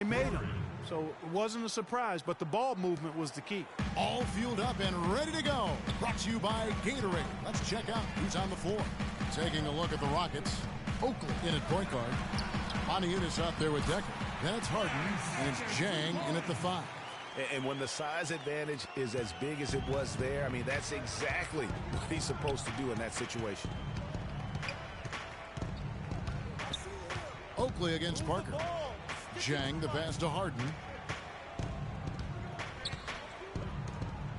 made him. So it wasn't a surprise, but the ball movement was the key. All fueled up and ready to go. Brought to you by Gatorade. Let's check out who's on the floor. Taking a look at the Rockets. Oakley in at point guard. Montiunas out there with Decker. Then it's Harden, and it's Jang in at the 5. And when the size advantage is as big as it was there, I mean, that's exactly what he's supposed to do in that situation. Oakley against Parker. Jang the pass to Harden.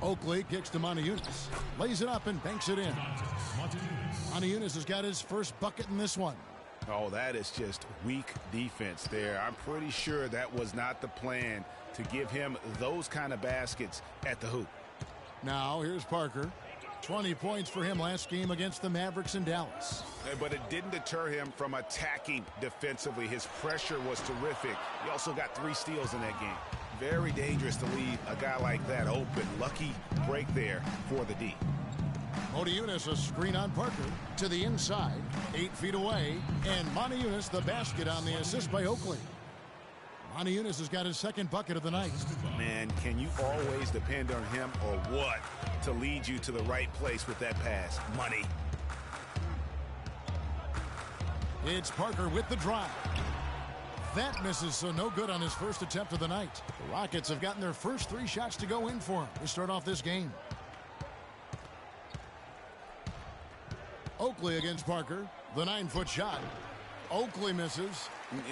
Oakley kicks to Montiunas. Lays it up and banks it in. Montiunas has got his first bucket in this one. Oh, that is just weak defense there. I'm pretty sure that was not the plan to give him those kind of baskets at the hoop. Now here's Parker. 20 points for him last game against the Mavericks in Dallas. But it didn't deter him from attacking defensively. His pressure was terrific. He also got 3 steals in that game. Very dangerous to leave a guy like that open. Lucky break there for the D. Montiunas a screen on Parker to the inside, 8 feet away, and Montiunas the basket on the assist by Oakley. Montiunas has got his second bucket of the night. Man, can you always depend on him or what to lead you to the right place with that pass? Money. It's Parker with the drive. That misses, so no good on his first attempt of the night. The Rockets have gotten their first 3 shots to go in for him to start off this game. Oakley against Parker. The 9-foot shot. Oakley misses.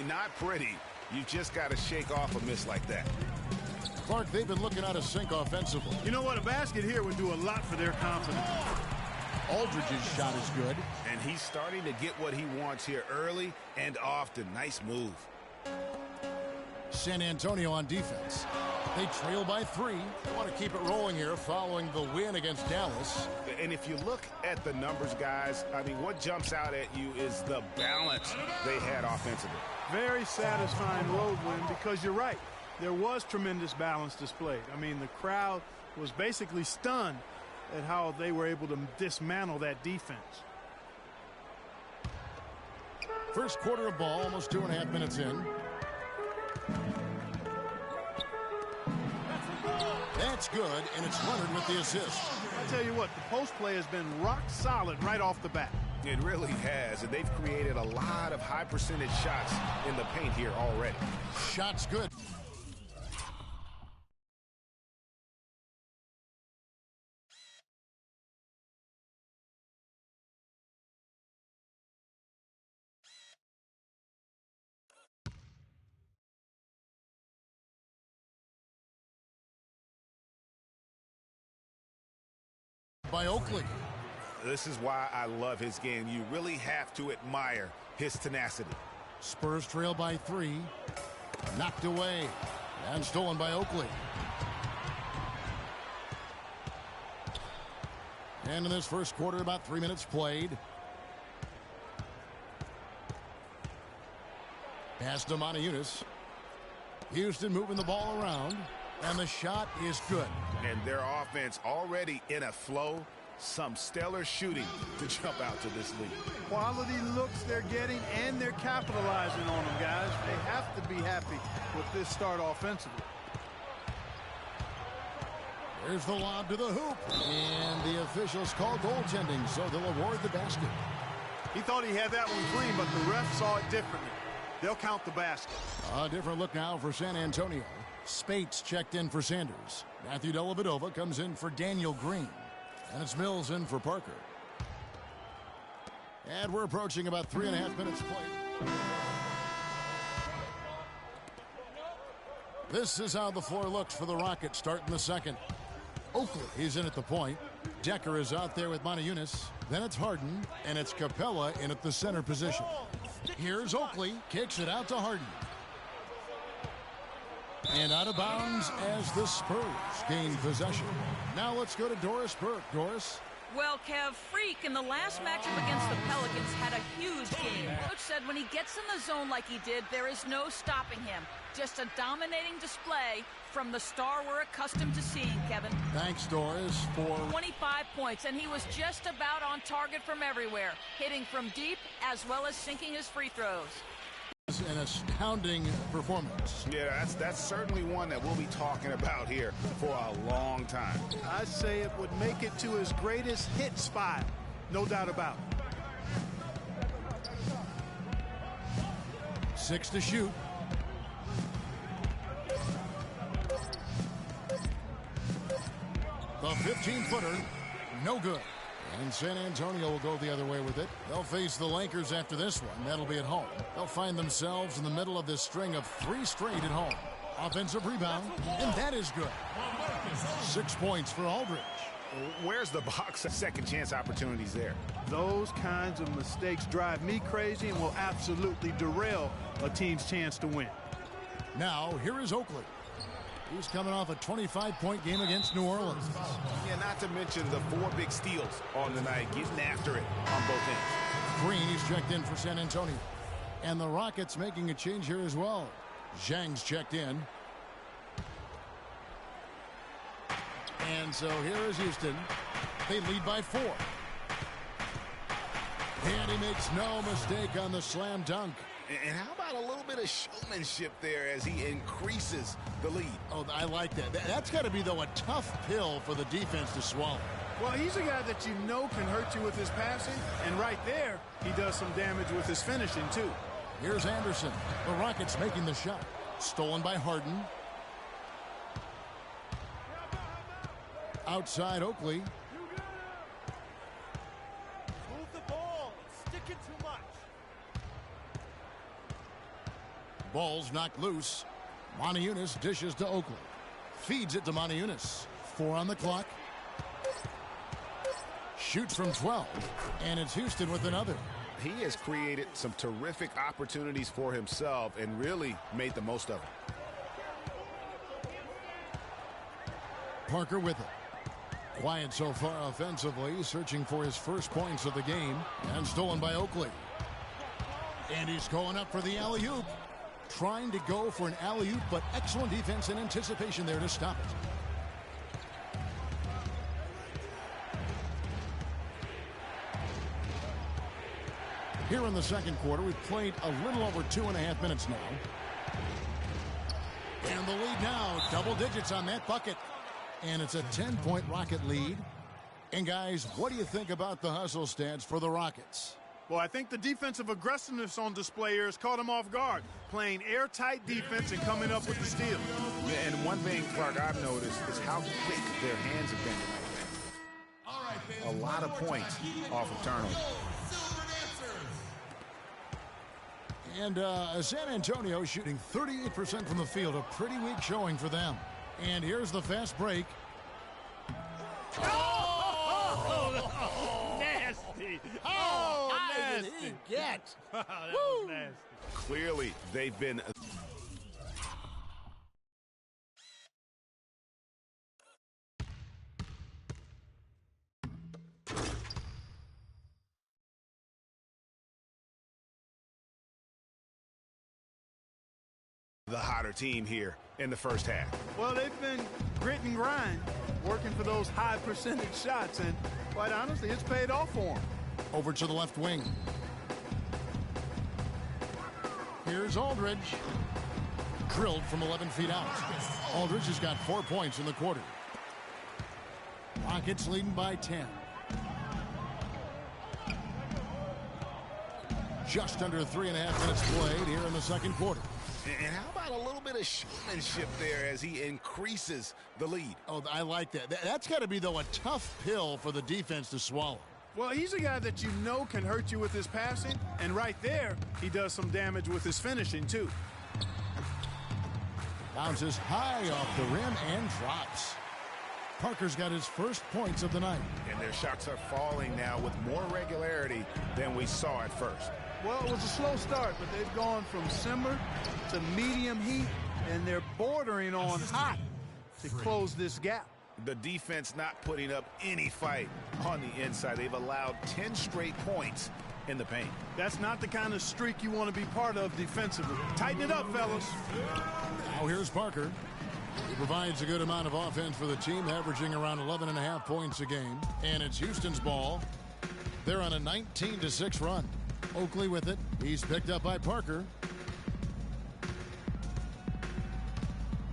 Not pretty. You just got to shake off a miss like that. Clark, they've been looking out of sync offensively. You know what? A basket here would do a lot for their confidence. Aldridge's shot is good. And he's starting to get what he wants here early and often. Nice move. San Antonio on defense. They trail by 3. They want to keep it rolling here following the win against Dallas. And if you look at the numbers, guys, I mean, what jumps out at you is the balance they had offensively. Very satisfying road win because you're right. There was tremendous balance displayed. I mean, the crowd was basically stunned at how they were able to dismantle that defense. First quarter of ball, almost 2.5 minutes in. That's good, and it's Leonard with the assist. I tell you what, the post play has been rock solid right off the bat. It really has, and they've created a lot of high percentage shots in the paint here already. Shots good. By Oakley. This is why I love his game. You really have to admire his tenacity. Spurs trail by 3. Knocked away and stolen by Oakley. And in this first quarter, about 3 minutes played. Pass to Montiunas. Houston moving the ball around. And the shot is good. And their offense already in a flow. Some stellar shooting to jump out to this lead. Quality looks they're getting, and they're capitalizing on them, guys. They have to be happy with this start offensively. There's the lob to the hoop. And the officials call goaltending, so they'll award the basket. He thought he had that one clean, but the ref saw it differently. They'll count the basket. A different look now for San Antonio. Spates checked in for Sanders. Matthew Dellavedova comes in for Daniel Green. And it's Mills in for Parker. And we're approaching about 3.5 minutes played. This is how the floor looks for the Rockets starting the second. Oakley is in at the point. Decker is out there with Montiunas. Then it's Harden, and it's Capella in at the center position. Here's Oakley, kicks it out to Harden. And out of bounds as the Spurs gain possession. Now let's go to Doris Burke. Doris? Well, Kev, Freak in the last matchup against the Pelicans had a huge game. Coach said when he gets in the zone like he did, there is no stopping him. Just a dominating display from the star we're accustomed to seeing, Kevin. Thanks, Doris, for 25 points, and he was just about on target from everywhere, hitting from deep as well as sinking his free throws. An astounding performance. Yeah, that's certainly one that we'll be talking about here for a long time. I'd say it would make it to his greatest hits file. No doubt about it. 6 to shoot. The 15-footer, no good. And San Antonio will go the other way with it. They'll face the Lakers after this one. That'll be at home. They'll find themselves in the middle of this string of 3 straight at home. Offensive rebound, and that is good. 6 points for Aldridge. Where's the box second chance opportunities there? Those kinds of mistakes drive me crazy and will absolutely derail a team's chance to win. Now, here is Oakley. He's coming off a 25-point game against New Orleans. Yeah, not to mention the 4 big steals on the night, getting after it on both ends. Green, he's checked in for San Antonio. And the Rockets making a change here as well. Zhang's checked in. And so here is Houston. They lead by 4. And he makes no mistake on the slam dunk. And how about a little bit of showmanship there as he increases the lead? Oh, I like that. That's got to be, though, a tough pill for the defense to swallow. Well, he's a guy that you know can hurt you with his passing, and right there, he does some damage with his finishing, too. Here's Anderson. The Rockets making the shot. Stolen by Harden. Outside Oakley. Move the ball. It's sticking too much. Ball's knocked loose. Moniunas dishes to Oakley. Feeds it to Moniunas. 4 on the clock. Shoots from 12. And it's Houston with another. He has created some terrific opportunities for himself and really made the most of it. Parker with it. Quiet so far offensively, searching for his first points of the game. And stolen by Oakley. And he's going up for the alley-oop. Trying to go for an alley-oop, but excellent defense and anticipation there to stop it. Here in the second quarter, we've played a little over 2.5 minutes now. And the lead now, double digits on that bucket. And it's a 10-point Rocket lead. And guys, what do you think about the hustle stats for the Rockets? Well, I think the defensive aggressiveness on display here has caught him off guard, playing airtight defense and coming up with the steal. And one thing, Clark, I've noticed is how quick their hands have been tonight. A lot of points off of turnovers. And San Antonio shooting 38% from the field, a pretty weak showing for them. And here's the fast break. Nasty. Oh, How nasty. did he get? That was nasty. Clearly, they've been... the hotter team here in the first half. Well, they've been grit and grind, working for those high percentage shots, and quite honestly, it's paid off for them. Over to the left wing. Here's Aldridge. Drilled from 11 feet out. Aldridge has got 4 points in the quarter. Rockets leading by 10. Just under 3.5 minutes played here in the second quarter. And how about a little bit of showmanship there as he increases the lead? Oh, I like that. That's got to be, though, a tough pill for the defense to swallow. Well, he's a guy that you know can hurt you with his passing, and right there, he does some damage with his finishing, too. Bounces high off the rim and drops. Parker's got his first points of the night. And their shots are falling now with more regularity than we saw at first. Well, it was a slow start, but they've gone from simmer to medium heat, and they're bordering on hot to close this gap. The defense not putting up any fight on the inside. They've allowed 10 straight points in the paint. That's not the kind of streak you want to be part of defensively. Tighten it up, fellas. Now here's Parker. He provides a good amount of offense for the team, averaging around 11.5 points a game. And it's Houston's ball. They're on a 19-6 run. Oakley with it. He's picked up by Parker.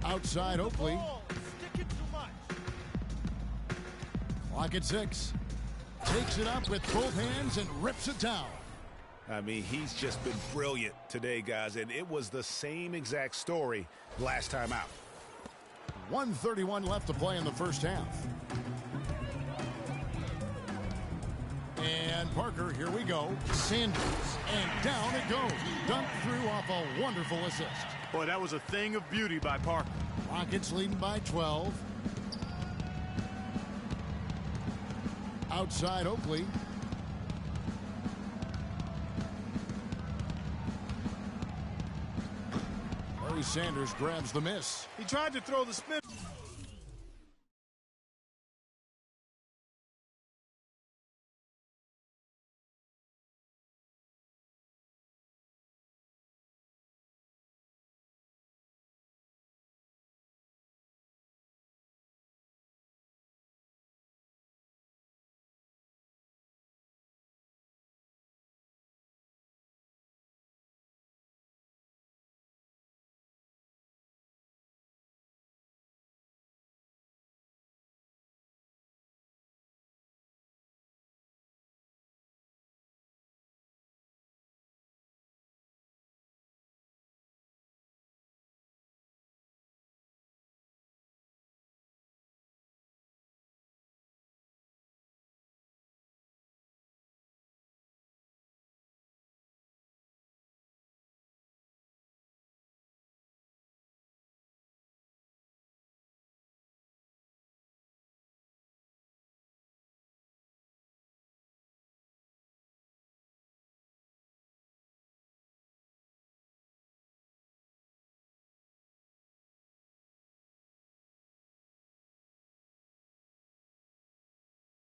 Outside Oakley. Ball is sticking too much. Clock at 6. Takes it up with both hands and rips it down. I mean, he's just been brilliant today, guys, and it was the same exact story last time out. 1:31 left to play in the first half. And Parker, here we go. Sanders, and down it goes. Dunked through off a wonderful assist. Boy, that was a thing of beauty by Parker. Rockets leading by 12. Outside Oakley. Barry Sanders grabs the miss. He tried to throw the spin.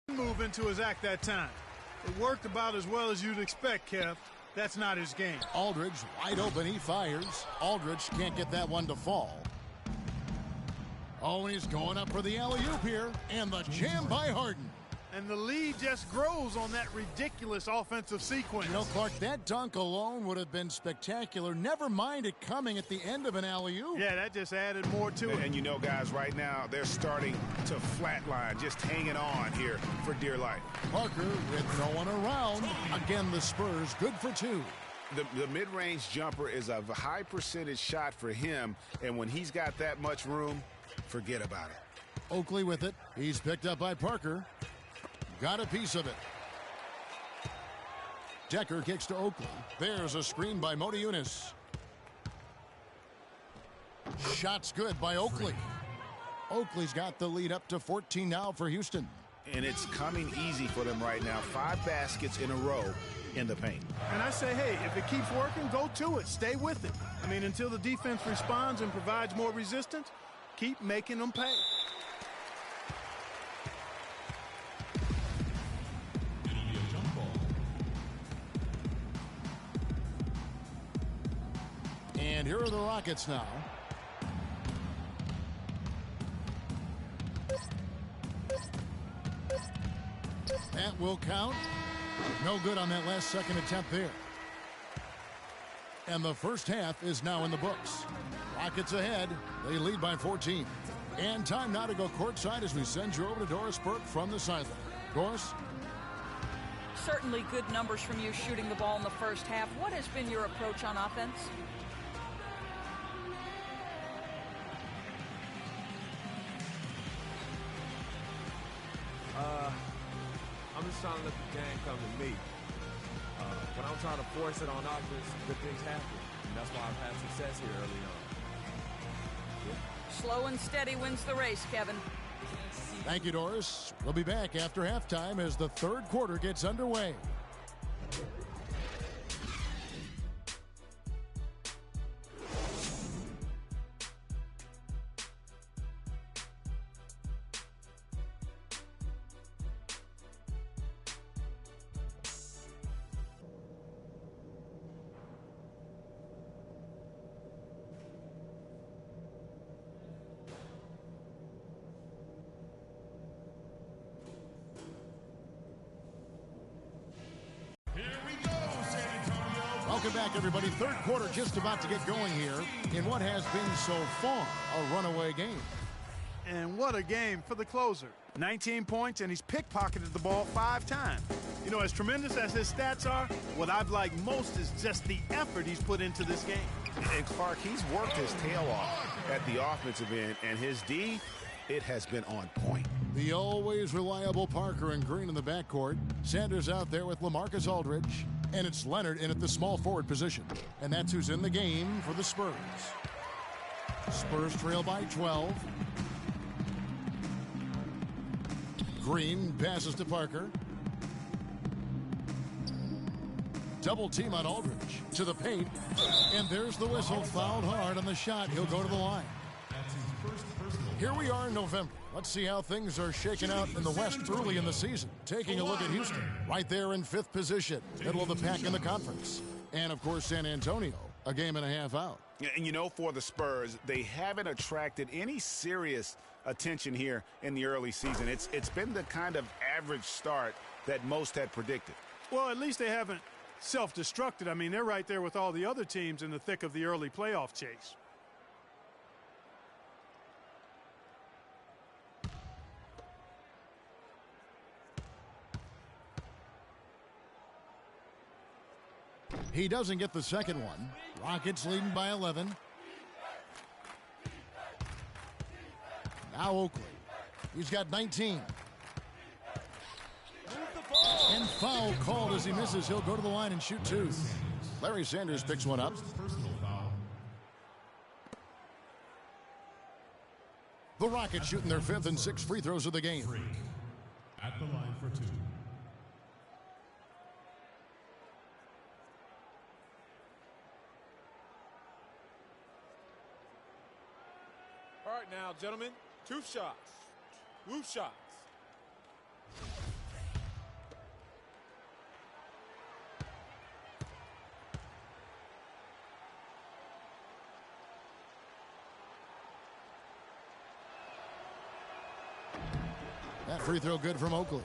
Move into his act that time. It worked about as well as you'd expect, Kev. That's not his game. Aldridge wide open. He fires. Aldridge can't get that one to fall. Oh, and he's going up for the alley-oop here. And the jam by Harden. And the lead just grows on that ridiculous offensive sequence. You know, Clark, that dunk alone would have been spectacular. Never mind it coming at the end of an alley-oop. Yeah, that just added more to it. And you know, guys, right now, they're starting to flatline, just hanging on here for dear life. Parker with no one around. Again, the Spurs good for 2. The mid-range jumper is a high percentage shot for him, and when he's got that much room, forget about it. Oakley with it. He's picked up by Parker. Got a piece of it. Decker kicks to Oakley. There's a screen by Modiunas. Shots good by Oakley. Oakley's got the lead up to 14 now for Houston. And it's coming easy for them right now. 5 baskets in a row in the paint. And I say, hey, if it keeps working, go to it. Stay with it. I mean, until the defense responds and provides more resistance, keep making them pay. And here are the Rockets now. That will count. No good on that last second attempt there. And the first half is now in the books. Rockets ahead. They lead by 14. And time now to go courtside as we send you over to Doris Burke from the sideline. Doris? Certainly good numbers from you shooting the ball in the first half. What has been your approach on offense? I'm just trying to let the game come to me. When I'm trying to force it on offense, good things happen. And that's why I've had success here early on. Yeah. Slow and steady wins the race, Kevin. Thank you, Doris. We'll be back after halftime as the third quarter gets underway. Welcome back, everybody. Third quarter just about to get going here in what has been so far a runaway game. And what a game for the closer. 19 points, and he's pickpocketed the ball 5 times. You know, as tremendous as his stats are, what I've liked most is just the effort he's put into this game. And Clark, he's worked his tail off at the offensive end, and his D, it has been on point. The always reliable Parker and Green in the backcourt. Sanders out there with LaMarcus Aldridge. And it's Leonard in at the small forward position. And that's who's in the game for the Spurs. Spurs trail by 12. Green passes to Parker. Double team on Aldridge to the paint. And there's the whistle. Fouled hard on the shot. He'll go to the line. Here we are in November. Let's see how things are shaking out in the West early in the season. Taking a look at Houston, right there in 5th position, middle of the pack in the conference. And, of course, San Antonio, a game and a half out. And, you know, for the Spurs, they haven't attracted any serious attention here in the early season. It's been the kind of average start that most had predicted. Well, at least they haven't self-destructed. I mean, they're right there with all the other teams in the thick of the early playoff chase. He doesn't get the second one. Rockets leading by 11. Now Oakley. He's got 19. And foul called as he misses. He'll go to the line and shoot 2. Larry Sanders picks one up. The Rockets shooting their 5th and 6th free throws of the game. At the line for 2. All right now, gentlemen, 2 shots. 2 shots. That free throw good from Oakley.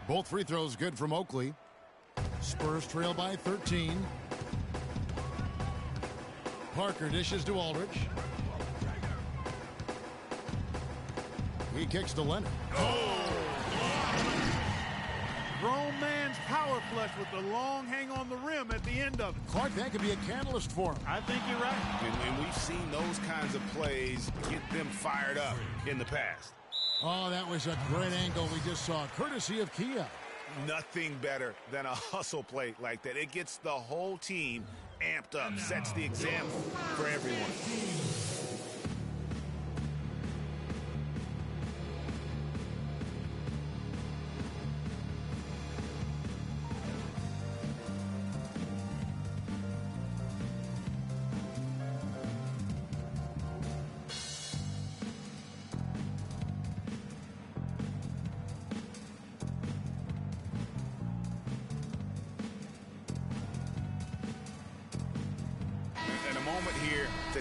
Both free throws good from Oakley. Spurs trail by 13. Parker dishes to Aldridge. He kicks to Leonard. Grown man's power flush with the long hang on the rim at the end of it. Clark, that could be a catalyst for him. I think you're right. And we've seen those kinds of plays get them fired up in the past. Oh, that was a great angle we just saw, courtesy of Kia. Nothing better than a hustle play like that. It gets the whole team amped up, sets the example for everyone.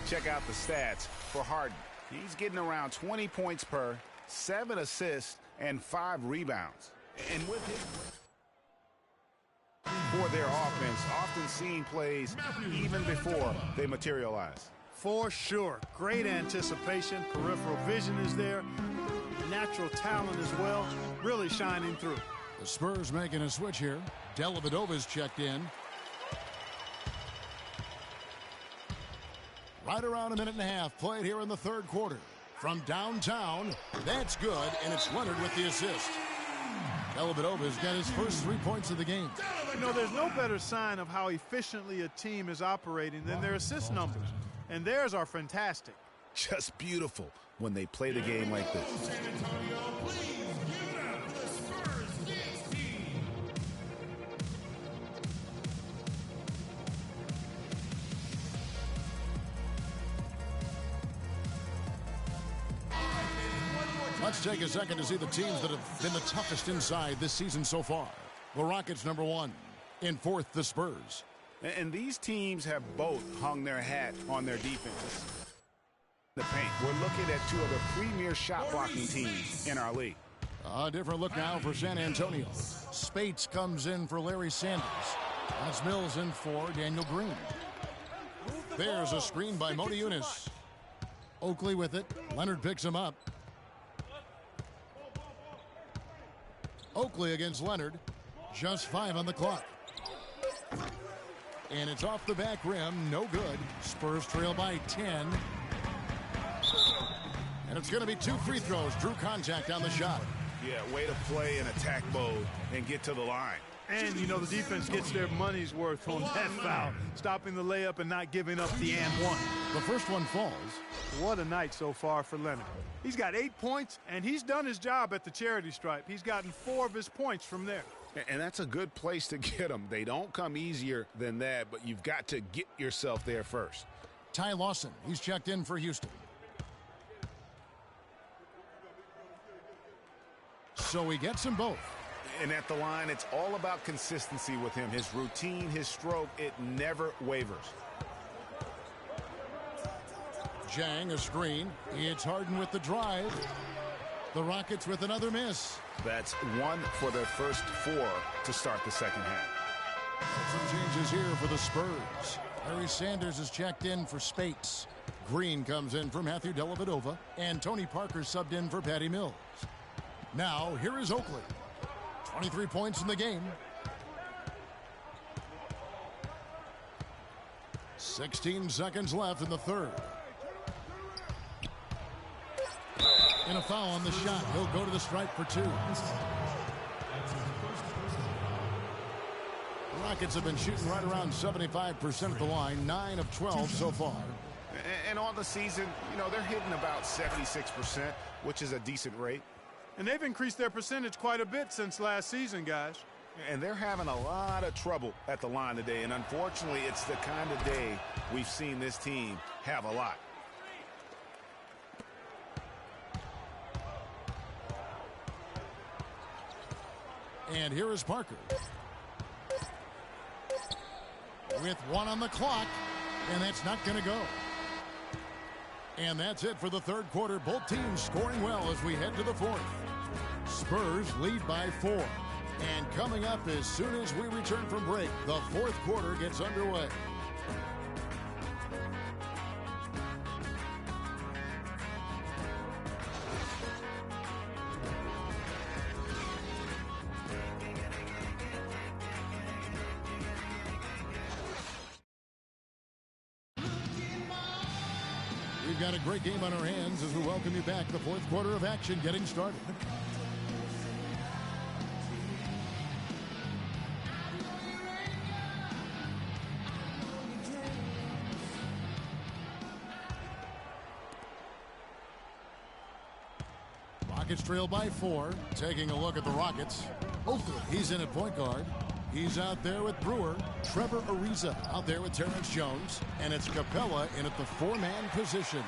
Check out the stats for Harden. He's getting around 20 points per, 7 assists, and 5 rebounds. And with his for their offense, often seeing plays even before they materialize. For sure. Great anticipation. Peripheral vision is there. Natural talent as well. Really shining through. The Spurs making a switch here. Dellavedova's checked in. Right around a minute and a half played here in the third quarter. From downtown, that's good, and it's Leonard with the assist. Dellavedova's got his first 3 points of the game. You know, there's no better sign of how efficiently a team is operating than their assist numbers. And theirs are fantastic. Just beautiful when they play the game like this. Let's take a second to see the teams that have been the toughest inside this season so far. The Rockets number 1. In fourth, the Spurs. And these teams have both hung their hat on their defenses. The paint. We're looking at two of the premier shot blocking teams in our league. A different look now for San Antonio. Spates comes in for Larry Sanders. That's Mills in for Daniel Green. There's a screen by Modi Yunus. Oakley with it. Leonard picks him up. Oakley against Leonard. Just 5 on the clock. And it's off the back rim. No good. Spurs trail by 10. And it's going to be 2 free throws. Drew contact on the shot. Yeah, way to play in attack mode and get to the line. And, you know, the defense gets their money's worth on that foul, stopping the layup and not giving up the and one. The first one falls. What a night so far for Leonard. He's got 8 points, and he's done his job at the charity stripe. He's gotten 4 of his points from there. And that's a good place to get them. They don't come easier than that, but you've got to get yourself there first. Ty Lawson, he's checked in for Houston. So he gets them both. And at the line, it's all about consistency with him. His routine, his stroke, it never wavers. Jang, a screen. It's Harden with the drive. The Rockets with another miss. That's 1 for their first 4 to start the second half. Some changes here for the Spurs. Larry Sanders is checked in for Spates. Green comes in for Matthew Dellavedova. And Tony Parker subbed in for Patty Mills. Now, here is Oakley. 23 points in the game. 16 seconds left in the third. And a foul on the shot. He'll go to the stripe for 2. The Rockets have been shooting right around 75% at the line. 9 of 12 so far. And on the season, you know, they're hitting about 76%, which is a decent rate. And they've increased their percentage quite a bit since last season, guys. And they're having a lot of trouble at the line today. And unfortunately, it's the kind of day we've seen this team have a lot. And here is Parker. With 1 on the clock. And that's not going to go. And that's it for the third quarter. Both teams scoring well as we head to the fourth. Spurs lead by 4. And coming up as soon as we return from break, the fourth quarter gets underway. We've got a great game on our hands as we welcome you back. The fourth quarter of action getting started. Rockets trail by 4. Taking a look at the Rockets. Oakley, he's in at point guard. He's out there with Brewer. Trevor Ariza out there with Terrence Jones. And it's Capella in at the 4-man position.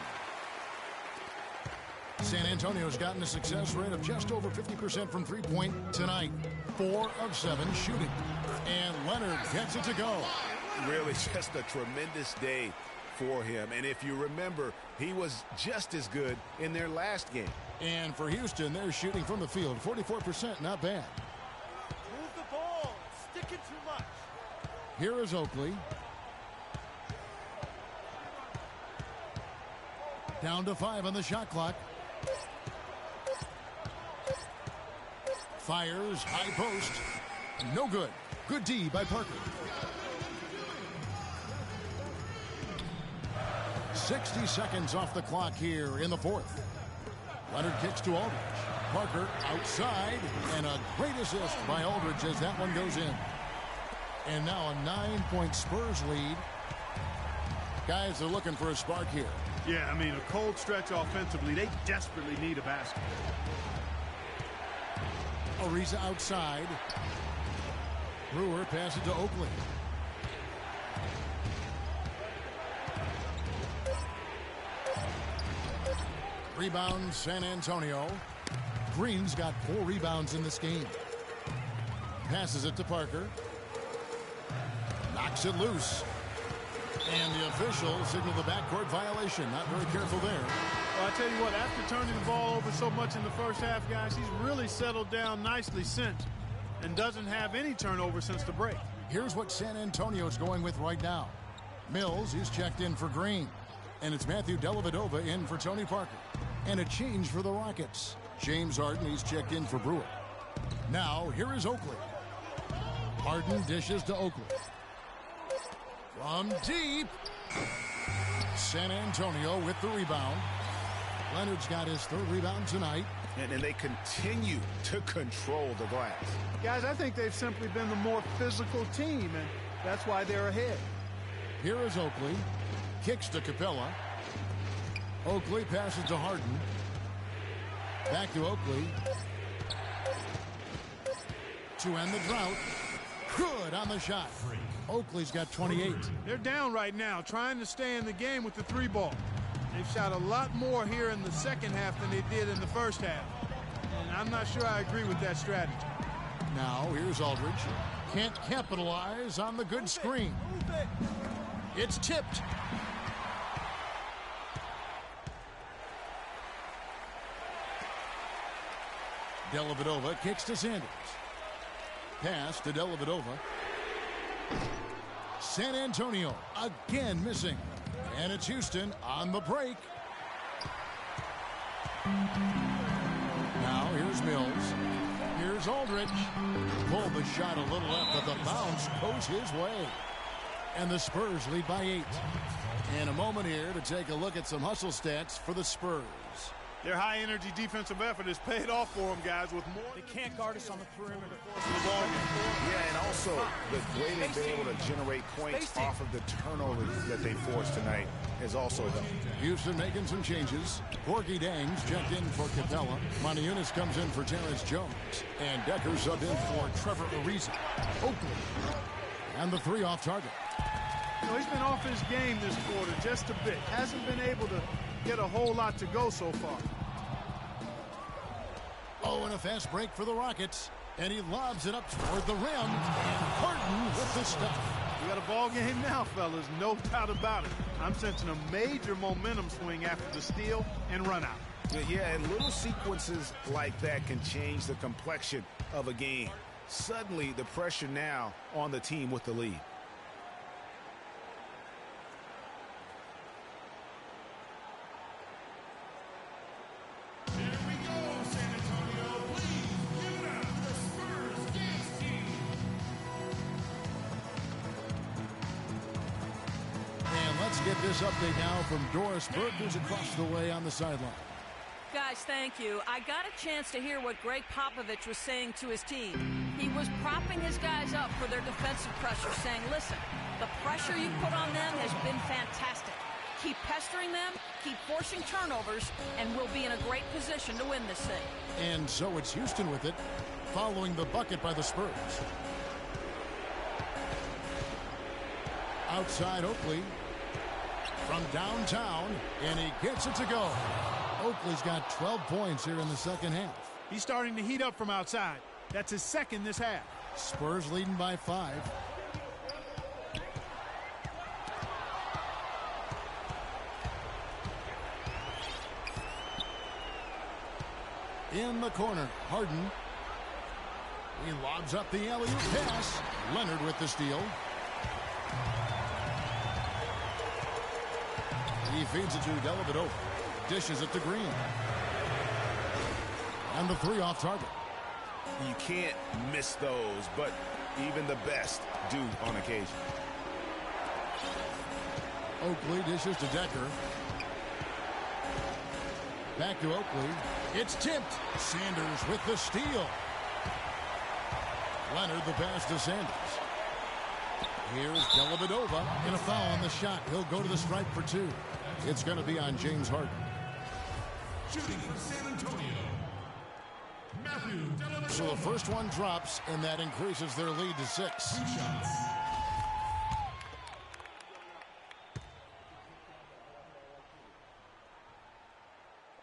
San Antonio's gotten a success rate of just over 50% from three-point tonight. 4 of 7 shooting. And Leonard gets it to go. Really just a tremendous day for him. And if you remember, he was just as good in their last game. And for Houston, they're shooting from the field. 44%, not bad. Move the ball. Stick it too much. Here is Oakley. Down to 5 on the shot clock. Fires, high post. No good. Good D by Parker. 60 seconds off the clock here in the fourth. Leonard kicks to Aldridge. Parker outside, and a great assist by Aldridge as that one goes in. And now a 9-point Spurs lead. Guys, they're looking for a spark here. Yeah, I mean, a cold stretch offensively. They desperately need a basket. Ariza outside. Brewer passes to Oakley. Rebound, San Antonio. Green's got 4 rebounds in this game. Passes it to Parker. Knocks it loose. And the official signaled the backcourt violation. Not very careful there. Well, I tell you what, after turning the ball over so much in the first half, guys, he's really settled down nicely since and doesn't have any turnover since the break. Here's what San Antonio's going with right now. Mills is checked in for Green. And it's Matthew Dellavedova in for Tony Parker. And a change for the Rockets. James Harden, he's checked in for Brewer. Now, here is Oakley. Harden dishes to Oakley. From deep. San Antonio with the rebound. Leonard's got his third rebound tonight. And they continue to control the glass. Guys, I think they've simply been the more physical team, and that's why they're ahead. Here is Oakley. Kicks to Capella. Oakley passes to Harden. Back to Oakley. To end the drought. Good on the shot. Oakley's got 28. They're down right now, trying to stay in the game with the three ball. They've shot a lot more here in the second half than they did in the first half. And I'm not sure I agree with that strategy. Now, here's Aldridge. Can't capitalize on the good screen. It's tipped. Dellavedova kicks to Sanders. Pass to Dellavedova. San Antonio again missing. And it's Houston on the break. Now here's Mills. Here's Aldridge. Pulled the shot a little left, but the bounce goes his way. And the Spurs lead by 8. And a moment here to take a look at some hustle stats for the Spurs. Their high-energy defensive effort has paid off for them, guys, with more. They can't guard us on the perimeter. The ball game. Yeah, and also the way they've been able to generate points off of the turnovers that they forced tonight has also helped. Houston making some changes. Corky Dangs checked in for Capella. Montiunas comes in for Terrence Jones. And Decker subbed in for Trevor Ariza. Oakley. And the three off target. You know, he's been off his game this quarter just a bit. Hasn't been able to get a whole lot to go so far. Oh, and a fast break for the Rockets. And he lobs it up toward the rim. And Harden with the stuff. We got a ball game now, fellas. No doubt about it. I'm sensing a major momentum swing after the steal and run out. Yeah, and little sequences like that can change the complexion of a game. Suddenly, the pressure now on the team with the lead. Get this update now from Doris Burke, who's across the way on the sideline. Guys, thank you. I got a chance to hear what Greg Popovich was saying to his team. He was propping his guys up for their defensive pressure, saying, listen, the pressure you put on them has been fantastic. Keep pestering them, keep forcing turnovers, and we'll be in a great position to win this thing. And so it's Houston with it, following the bucket by the Spurs. Outside Oakley. From downtown, and he gets it to go. Oakley's got 12 points here in the second half. He's starting to heat up from outside. That's his second this half. Spurs leading by 5. In the corner, Harden. He lobs up the alley-oop pass. Leonard with the steal. He feeds it to Dellavedova. Dishes it to Green. And the three off target. You can't miss those, but even the best do on occasion. Oakley dishes to Decker. Back to Oakley. It's tipped. Sanders with the steal. Leonard the pass to Sanders. Here's Dellavedova, and a foul on the shot. He'll go to the stripe for 2. It's going to be on James Harden. Shooting for San Antonio, Matthew Dellavedova. So the first one drops, and that increases their lead to 6. 2 shots.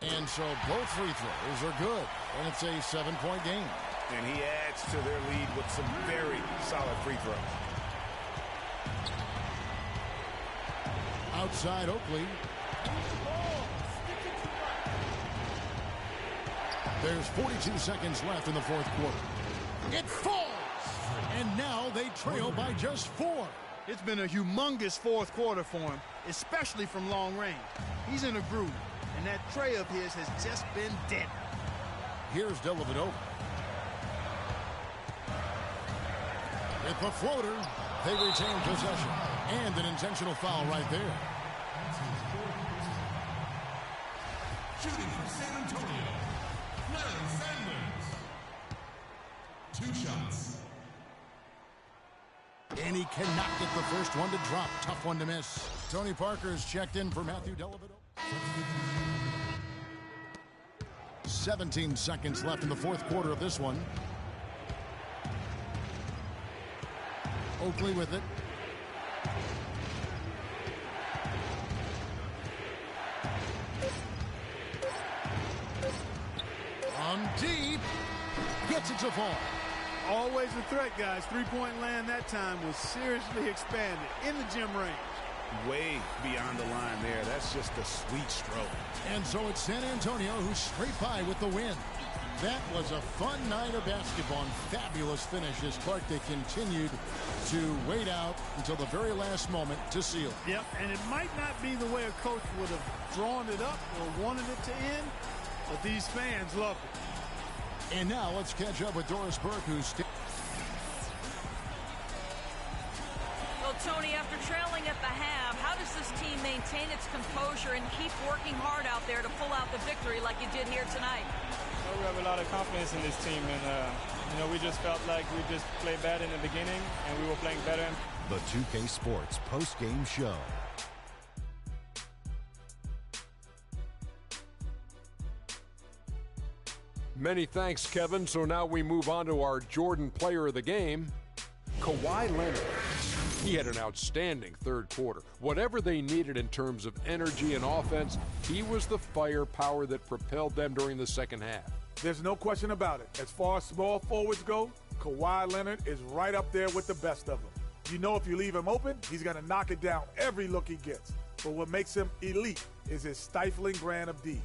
And so both free throws are good, and it's a 7-point game. And he adds to their lead with some very solid free throws. Outside Oakley. There's 42 seconds left in the fourth quarter. It falls! And now they trail by just 4. It's been a humongous fourth quarter for him, especially from long range. He's in a groove, and that tray of his has just been dead. Here's Dellavedova. With the floater, they retain possession. And an intentional foul right there. Shooting for San Antonio, Larry Sanders. 2 shots. And he cannot get the first one to drop. Tough one to miss. Tony Parker's checked in for Matthew Dellavedova. 17 seconds left in the fourth quarter of this one. Oakley with it. On deep. Gets it to fall. Always a threat, guys. Three-point land that time was seriously expanded in the gym range. Way beyond the line there. That's just a sweet stroke. And so it's San Antonio who's straight by with the win. That was a fun night of basketball and fabulous finish as Clark, they continued to wait out until the very last moment to seal it. Yep, and it might not be the way a coach would have drawn it up or wanted it to end, but these fans loved it. And now let's catch up with Doris Burke, who's Well, Tony, after trailing at the half, how does this team maintain its composure and keep working hard out there to pull out the victory like you did here tonight? Well, we have a lot of confidence in this team, and we just felt like we just played bad in the beginning, and we were playing better. The 2K Sports post-game show. Many thanks, Kevin. So now we move on to our Jordan player of the game, Kawhi Leonard. He had an outstanding third quarter. Whatever they needed in terms of energy and offense, he was the firepower that propelled them during the second half. There's no question about it. As far as small forwards go, Kawhi Leonard is right up there with the best of them. You know, if you leave him open, he's going to knock it down every look he gets. But what makes him elite is his stifling brand of D.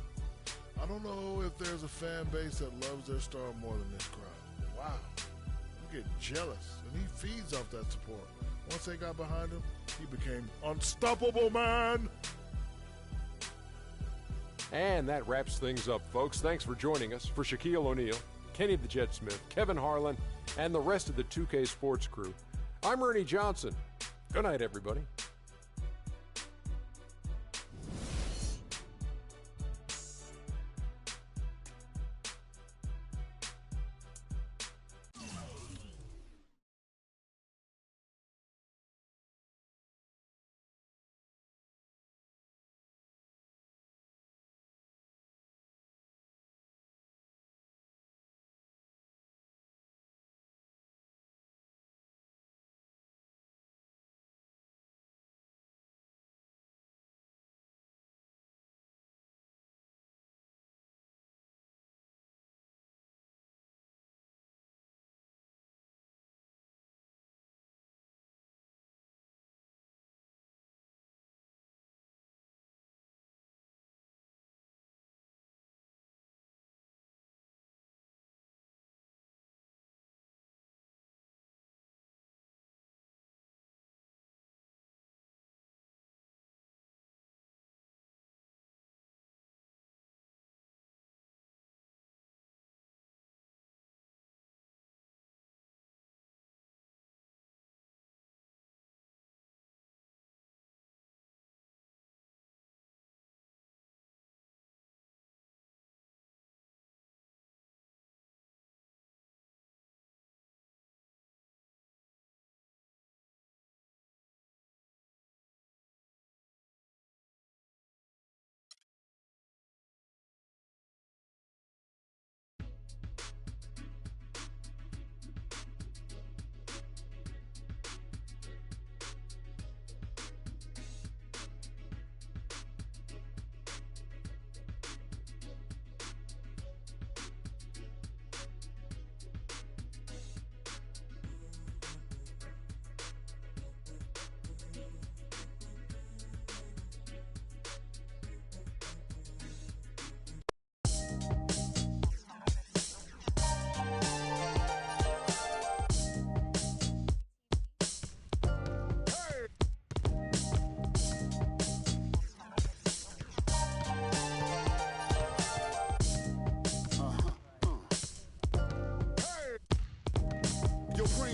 I don't know if there's a fan base that loves their star more than this crowd. Wow. You get jealous, and he feeds off that support. Once they got behind him, he became unstoppable, man. And that wraps things up, folks. Thanks for joining us. For Shaquille O'Neal, Kenny the Jet Smith, Kevin Harlan, and the rest of the 2K Sports crew, I'm Ernie Johnson. Good night, everybody.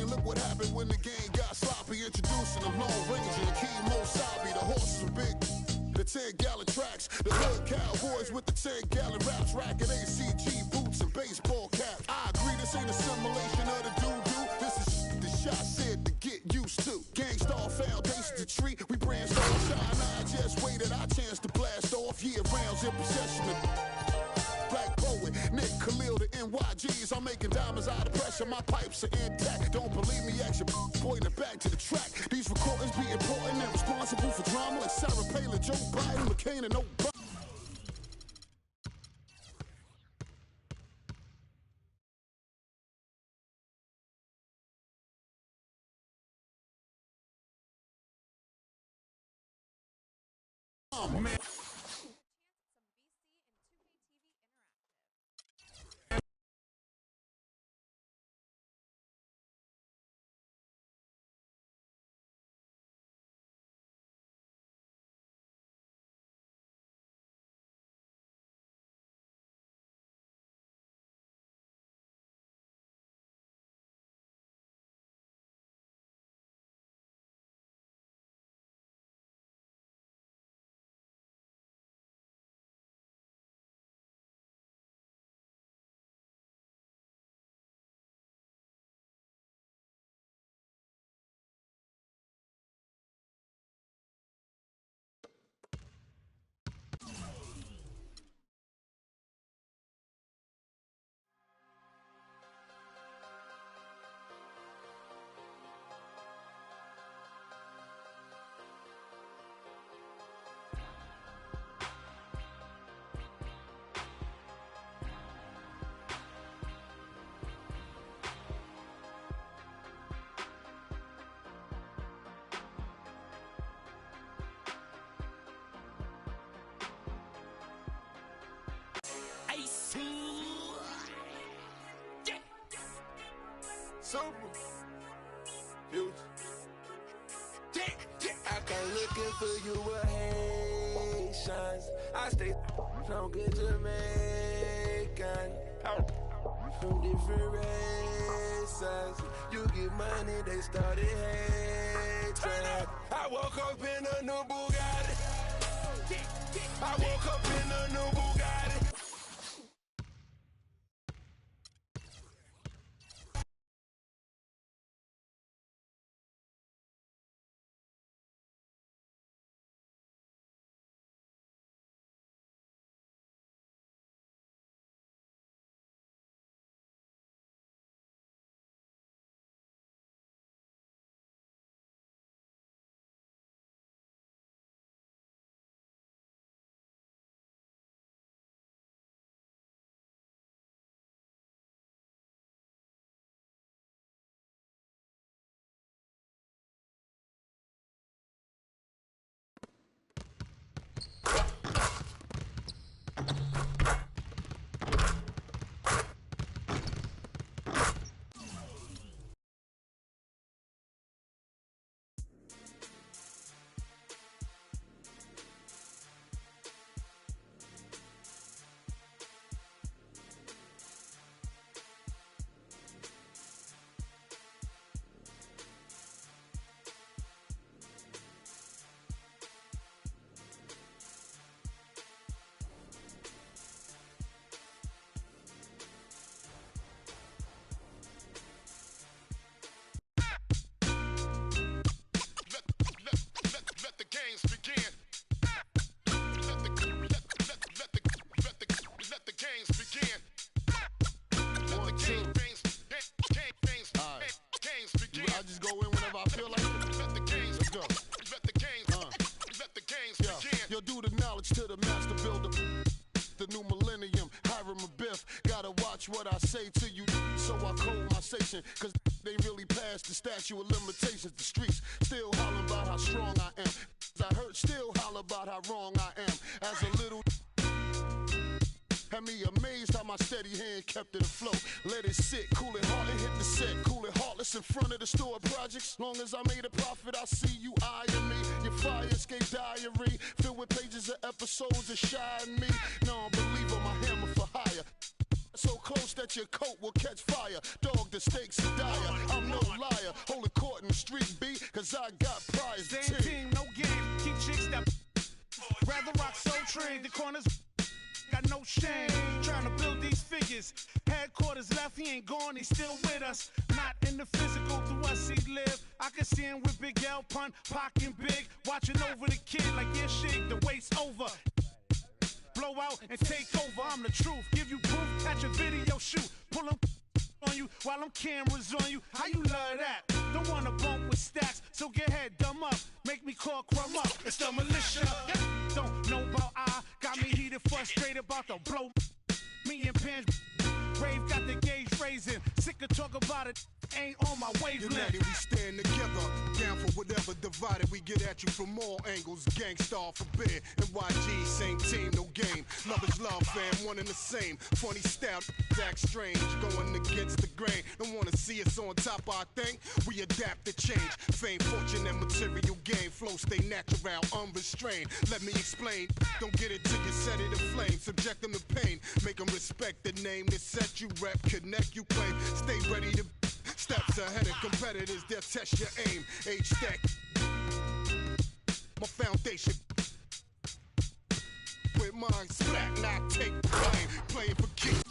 look what happened when the game got sloppy. Introducing the Lone Ranger, the Kimo Sabi. The horses were big, the 10-gallon tracks. The hood cowboys with the 10-gallon raps. Racking ACG boots and baseball caps. I agree, this ain't a simulation of the doo-doo. This is the shot said to get used to. Gangstar foundation to treat. We brainstorm shine. I just waited our chance to blast off. Year rounds in possession of Black Poet, Nick Khalil, the NYGs. I'm making diamonds out of pressure. My pipes are intact. Don't believe me? Action pointing back to the track. These recordings be important and responsible for drama like Sarah Palin, Joe Biden, McCain, and Obama. Man. Super. Future. I come looking for you with Haitians. I stay from good Jamaican. From different races. You get money, they started hating. I woke up in a new Bugatti. I woke up in a new Bugatti. To the master builder, the new millennium, Hiram a Biff. Gotta watch what I say to you, so I code my station, cause they really passed the statute of limitations. The streets still holler about how strong I am. I heard still holler about how wrong I am. As a little had me amazed how my steady hand kept it afloat. Let it sit, cool it hard and hit the set. Cool it heartless in front of the store projects. Long as I made a profit, I see you eyeing me. Your fire escape diary filled with pages of episodes that shy in me. No, I'm a believer, my hammer for hire. so close that your coat will catch fire. Dog, the stakes are dire. I'm no liar. Holding court in the street B, cause I got prize. Same team, no game. Keep chicks that rather rock so trained. The corners got no shame. Trying to build these figures. Headquarters left, he ain't gone, he's still with us. Not in the physical, through us he live. I can see him with Big L, Pun, Pac and Big. Watching over the kid like, yeah, shake, the wait's over. Blow out and take over, I'm the truth. Give you proof at your video shoot. Pull them on you while them cameras on you. How you love that? Don't wanna bump with stacks, so get head dumb up. Make me call crumb up, it's the militia. Don't know about got me heated, frustrated about the blow. Me and Pan Rave got the gauge raising. Sick of talk about it, ain't on my wavelength. United we stand together, down for whatever. Divided we get at you from all angles. Gangstar forbid, NYG, same team, no game. Love is love, fam, one and the same. Funny style, act strange, going against the grain. Don't wanna see us on top of our thing. We adapt to change. Fame, fortune, and material gain. Flow stay natural, unrestrained. Let me explain. Don't get it till you set it aflame. Subject them to pain. Make them respect the name that set you rep. Connect you claim. Stay ready to steps ahead of competitors. They'll test your aim. Age stack. My foundation. With mine slack, not take blame. Playing for keeps.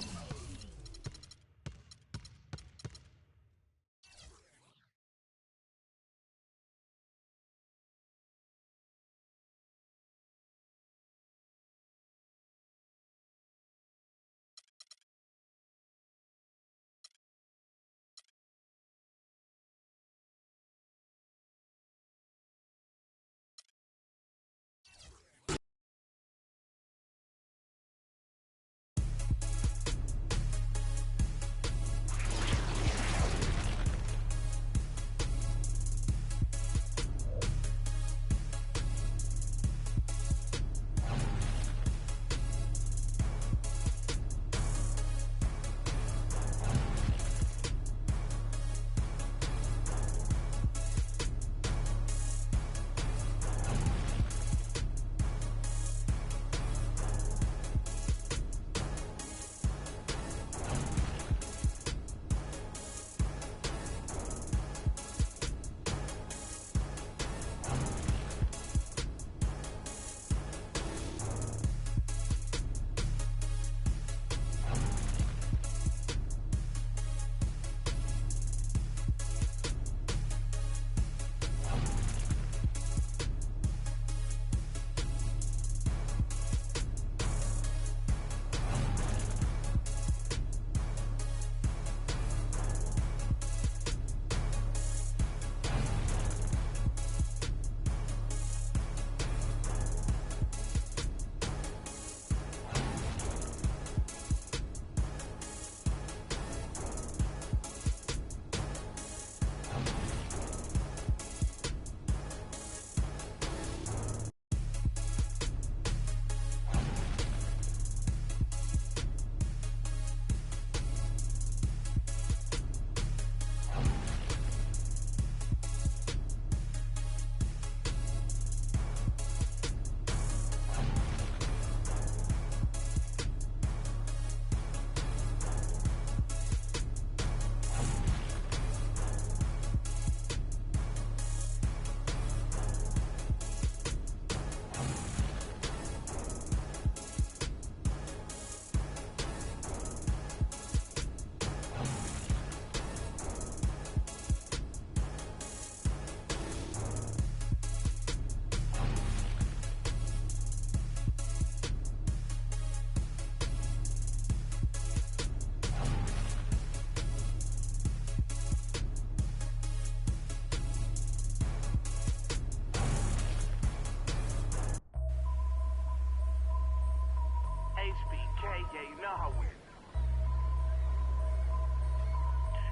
yeah, you know how we.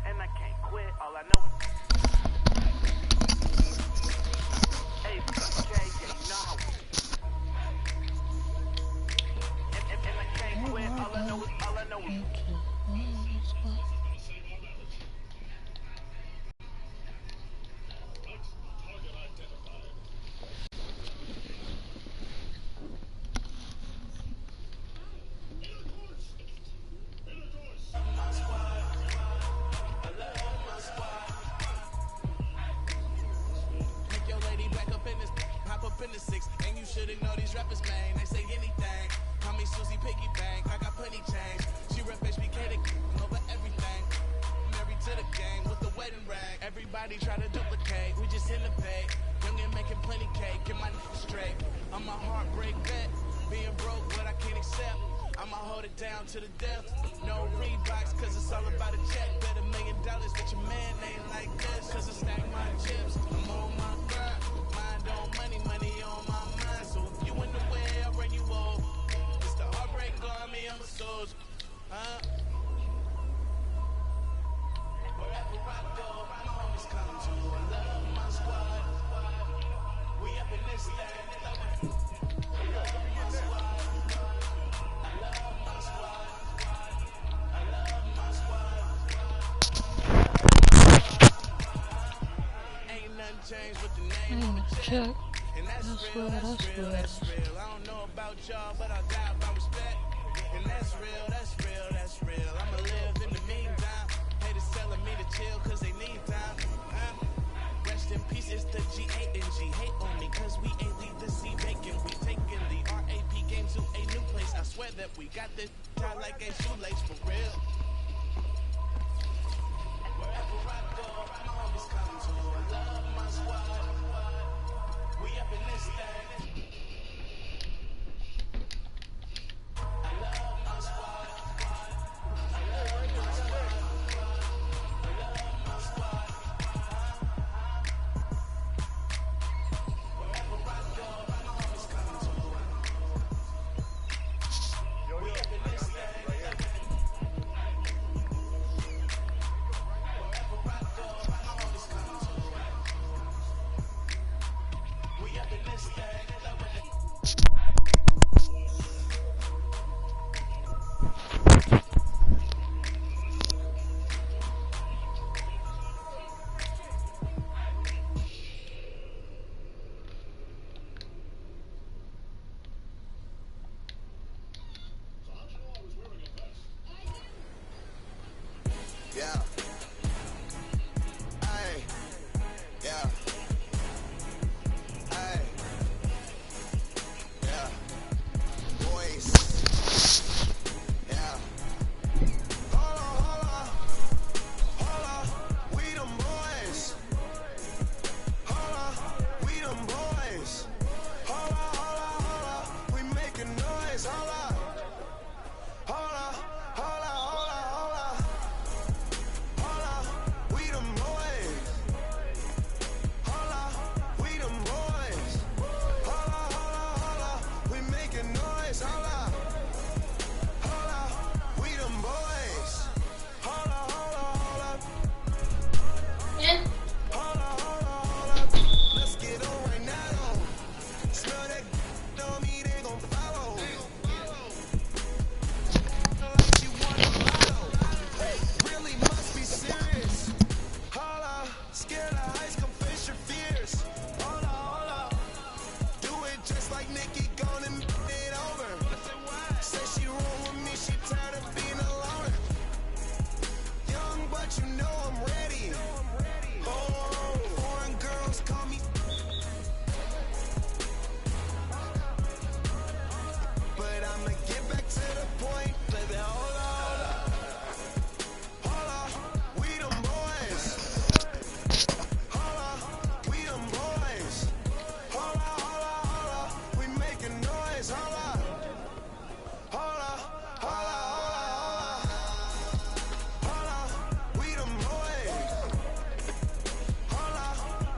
And I can't quit, all I know is. Hey, okay, yeah, you know how we. And I can't quit, all I know is. appendicitis. And you should ignore these rappers, man. They say anything. Call me Susie Piggy Bank. I got plenty change. She rep HBK to over everything. Married to the game with the wedding ring. Everybody try to duplicate. We just innovate. Young and making plenty cake. Get my niggas straight. I'm a heartbreak vet. Being broke, what I can't accept. I'ma hold it down to the death. No Reeboks, cause it's all about a check. Bet $1 million that your man ain't like this. Cause I stack my chips. I'm on my grind. Mind on money, money on my mind. So if you in the way, I'll run you over. It's the heartbreak army, I'm a soldier. Wherever I go, my homies come to. I love my squad. We up in this thing. I love my squad. Change with the name on the check. And that's real, that's real, that's real. I don't know about y'all, but I'll die by respect. And that's real, that's real, that's real. I'ma live in the meantime. Haters telling me to chill cause they need time. Rest in peace, it's the G8 and G. Hate on me cause we ain't leave the sea vacant. We taking the RAP game to a new place. I swear that we got this tied like a shoelace for real. Wherever I go, my homies come to. I love my squad. We up in this thing. I love my squad. I love my squad. I love my squad. Wherever I go, my homies come to. We up in this thing. Yeah. Aye. Yeah. Aye. Yeah. Boys. Yeah. Hold on. We them boys. Hold on. We them boys. Hold on. We making noise. Hold on. We them boys. We them boys. We making noise. We them boys. Let's get on right now. Smell that on me, they gon' follow. Like you want a lotto. Really must be serious. Scared of heights, come face your fears. Hold up. Do it just like Nikki, gone and it over. Say she roll with me, she tired of being alone. Young, but you know I'm ready. Oh, foreign girls call me. But I'ma get back to the point. Baby, hold up. We them boys. We them boys. We making noise. We them boys.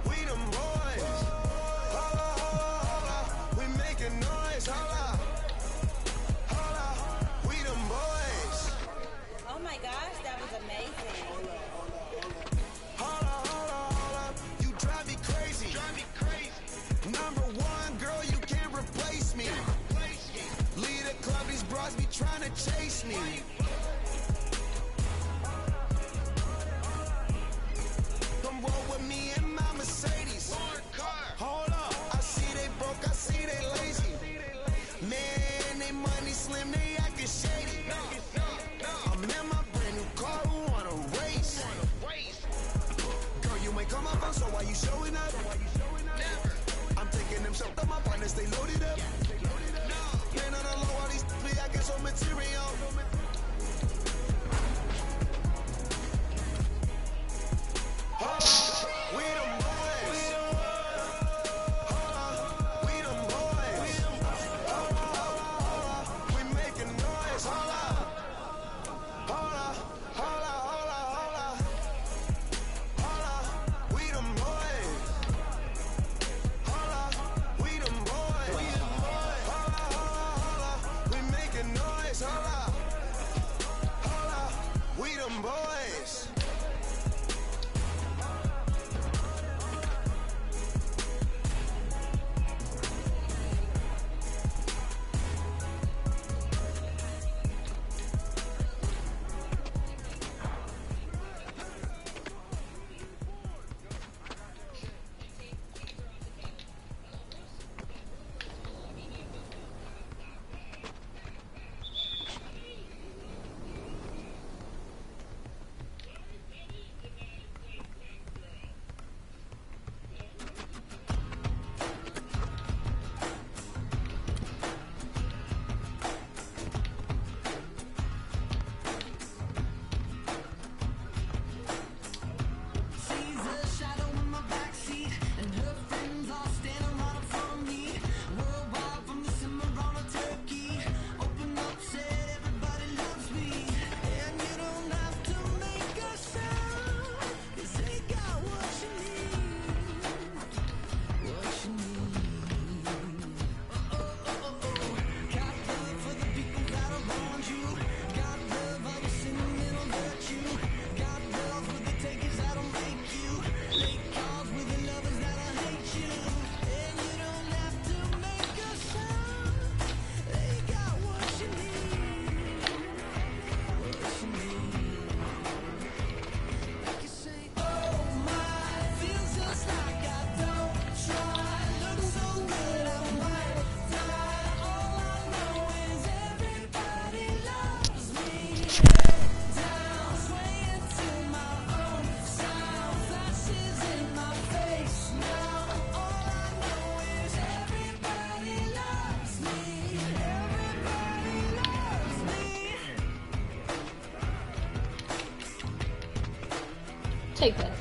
We them boys. We making noise. We them boys. Oh my gosh, that was amazing. Hold up. You drive me crazy. Number one, girl, you can't replace me. Lead a club, these bras be trying to chase me. Come roll with me in my Mercedes. Hold up. I see they broke, I see they lazy. Man, they money slim, they acting shady. I'm in my brand new car, who wanna race? Girl, you ain't come up, so why you showing up? I'm taking them shots, my Take this.